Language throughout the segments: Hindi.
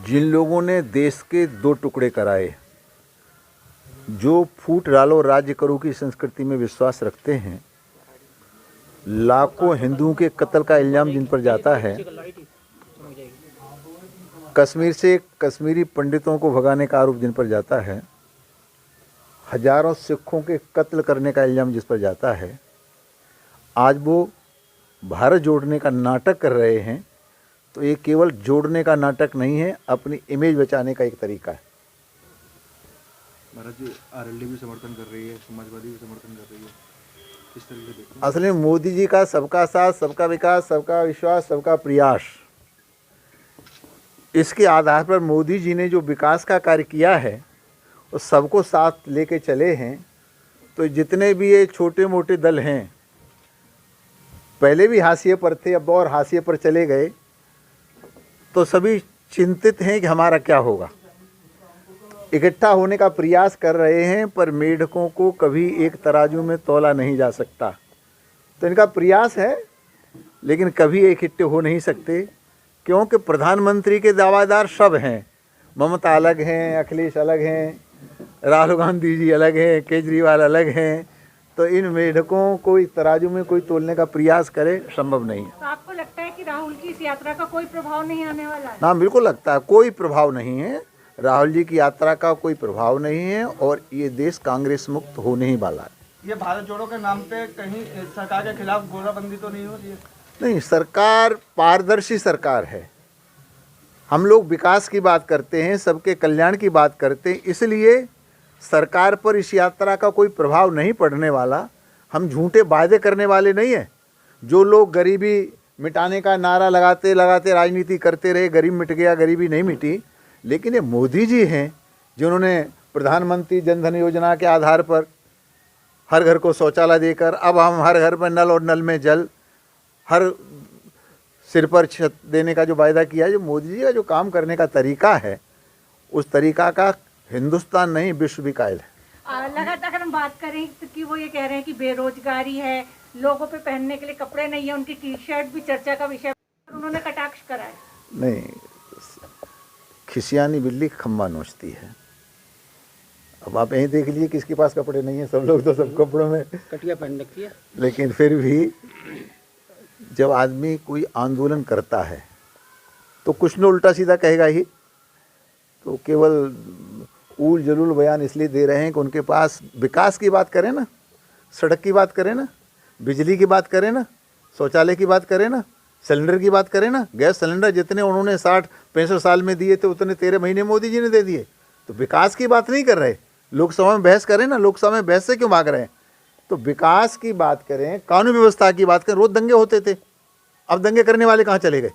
जिन लोगों ने देश के दो टुकड़े कराए, जो फूट डालो राज्य करो की संस्कृति में विश्वास रखते हैं, लाखों हिंदुओं के कत्ल का इल्ज़ाम जिन पर जाता है, कश्मीर से कश्मीरी पंडितों को भगाने का आरोप जिन पर जाता है, हजारों सिखों के कत्ल करने का इल्ज़ाम जिस पर जाता है, आज वो भारत जोड़ने का नाटक कर रहे हैं। तो ये केवल जोड़ने का नाटक नहीं है, अपनी इमेज बचाने का एक तरीका है। भारत जी आरएलडी भी समर्थन कर रही है, समाजवादी भी समर्थन कर रही है, किस तरीके से देखते हैं? असल में मोदी जी का सबका साथ, सबका विकास, सबका विश्वास, सबका प्रयास, इसके आधार पर मोदी जी ने जो विकास का कार्य किया है वो सबको साथ लेके चले हैं। तो जितने भी ये छोटे मोटे दल हैं, पहले भी हाशिए पर थे, अब और हाशिए पर चले गए, तो सभी चिंतित हैं कि हमारा क्या होगा। इकट्ठा होने का प्रयास कर रहे हैं, पर मेढकों को कभी एक तराजू में तौला नहीं जा सकता। तो इनका प्रयास है, लेकिन कभी इकट्ठे हो नहीं सकते, क्योंकि प्रधानमंत्री के दावेदार सब हैं। ममता अलग हैं, अखिलेश अलग हैं, राहुल गांधी जी अलग हैं, केजरीवाल अलग हैं। तो इन मेढकों को इस तराजू में कोई तोलने का प्रयास करे संभव नहीं है। तो आपको लगता है कि राहुल की इस यात्रा का कोई प्रभाव नहीं आने वाला है? ना, बिल्कुल लगता है कोई प्रभाव नहीं है। राहुल जी की यात्रा का कोई प्रभाव नहीं है और ये देश कांग्रेस मुक्त होने ही वाला है। ये भारत जोड़ो के नाम पे कहीं सरकार के खिलाफ गोलाबंदी तो नहीं हो रही है? नहीं, सरकार पारदर्शी सरकार है। हम लोग विकास की बात करते हैं, सबके कल्याण की बात करते हैं, इसलिए सरकार पर इस यात्रा का कोई प्रभाव नहीं पड़ने वाला। हम झूठे वादे करने वाले नहीं हैं। जो लोग गरीबी मिटाने का नारा लगाते लगाते राजनीति करते रहे, गरीब मिट गया, गरीबी नहीं मिटी, लेकिन ये मोदी जी हैं जिन्होंने प्रधानमंत्री जन धन योजना के आधार पर हर घर को शौचालय देकर, अब हम हर घर में नल और नल में जल, हर सिर पर छत देने का जो वायदा किया है, जो मोदी जी का जो काम करने का तरीका है, उस तरीका का हिंदुस्तान नहीं विश्व भी कायल है। लगातार अगर हम बात करें तो कि वो ये कह रहे हैं कि बेरोजगारी है, लोगों पे पहनने के लिए कपड़े नहीं है, उनकी टी शर्ट भी चर्चा का विषय, उन्होंने कटाक्ष करा है। नहीं, खिसियानी बिल्ली खम्बा नोचती है। अब आप यहीं देख लीजिए किसके पास कपड़े नहीं है, सब लोग तो सब कपड़ों में कटिया पहन रखी है। लेकिन फिर भी जब आदमी कोई आंदोलन करता है तो कुछ न उल्टा सीधा कहेगा ही। तो केवल ऊल जलूल बयान इसलिए दे रहे हैं कि उनके पास विकास की बात करें ना, सड़क की बात करें ना, बिजली की बात करें ना, शौचालय की बात करें ना, सिलेंडर की बात करें ना। गैस सिलेंडर जितने उन्होंने 60-65 साल में दिए थे, उतने 13 महीने मोदी जी ने दे दिए। तो विकास की बात नहीं कर रहे। लोकसभा में बहस करें ना, लोकसभा में बहस से क्यों भाग रहे हैं? तो विकास की बात करें, कानून व्यवस्था की बात करें। रोज दंगे होते थे, अब दंगे करने वाले कहाँ चले गए?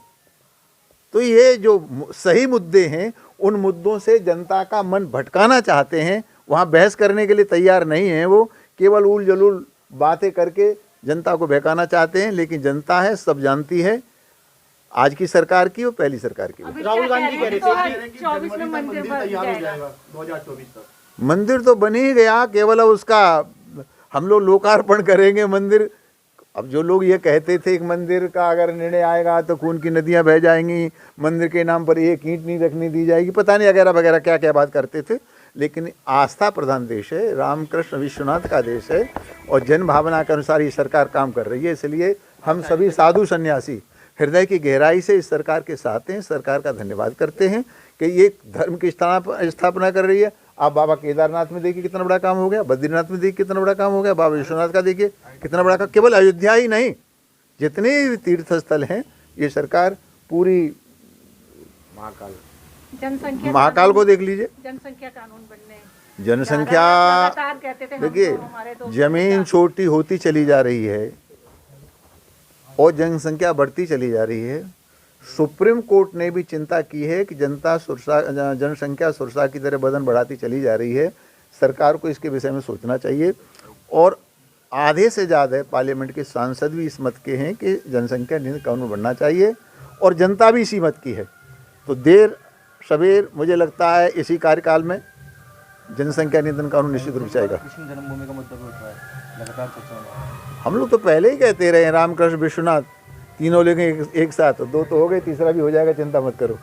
तो ये जो सही मुद्दे हैं, उन मुद्दों से जनता का मन भटकाना चाहते हैं, वहाँ बहस करने के लिए तैयार नहीं है। वो केवल उल जलूल बातें करके जनता को बहकाना चाहते हैं। लेकिन जनता है, सब जानती है, आज की सरकार की और पहली सरकार की। राहुल गांधी कह रहे थे कि 24 में मंदिर बन जाएगा 2024 तक। मंदिर तो बन ही गया, केवल अब उसका हम लोग लोकार्पण करेंगे मंदिर। अब जो लोग ये कहते थे कि मंदिर का अगर निर्णय आएगा तो खून की नदियां बह जाएंगी, मंदिर के नाम पर एक ईंट नहीं रखने दी जाएगी, पता नहीं वगैरह वगैरह क्या क्या बात करते थे। लेकिन आस्था प्रधान देश है, रामकृष्ण विश्वनाथ का देश है और जन भावना के अनुसार ये सरकार काम कर रही है। इसलिए हम सभी साधु सन्यासी हृदय की गहराई से इस सरकार के साथ हैं, सरकार का धन्यवाद करते हैं कि ये धर्म की स्थापना कर रही है। आप बाबा केदारनाथ में देखिए कितना बड़ा काम हो गया, बद्रीनाथ में देखिए कितना बड़ा काम हो गया, बाबा विश्वनाथ का देखिए कितना बड़ा काम। केवल अयोध्या ही नहीं, जितने भी तीर्थ स्थल हैं, ये सरकार पूरी महाकाल को देख लीजिए। जनसंख्या कानून बनने, जनसंख्या लगातार कहते थे, देखिए जमीन छोटी होती चली जा रही है और जनसंख्या बढ़ती चली जा रही है। सुप्रीम कोर्ट ने भी चिंता की है कि जनसंख्या सुरसा की तरह बदन बढ़ाती चली जा रही है। सरकार को इसके विषय में सोचना चाहिए और आधे से ज़्यादा पार्लियामेंट के सांसद भी इस मत के हैं कि जनसंख्या नियंत्रण कानून बनना चाहिए और जनता भी इसी मत की है। तो देर सवेर मुझे लगता है इसी कार्यकाल में जनसंख्या नियंत्रण कानून निश्चित रूप से आएगा। कृष्ण जन्मभूमि का मुद्दा भी उठ रहा है लगातार चर्चा में। हम लोग तो पहले ही कहते रहे, रामकृष्ण विश्वनाथ तीनों लेंगे एक साथ, 2 तो हो गए, तीसरा भी हो जाएगा, चिंता मत करो।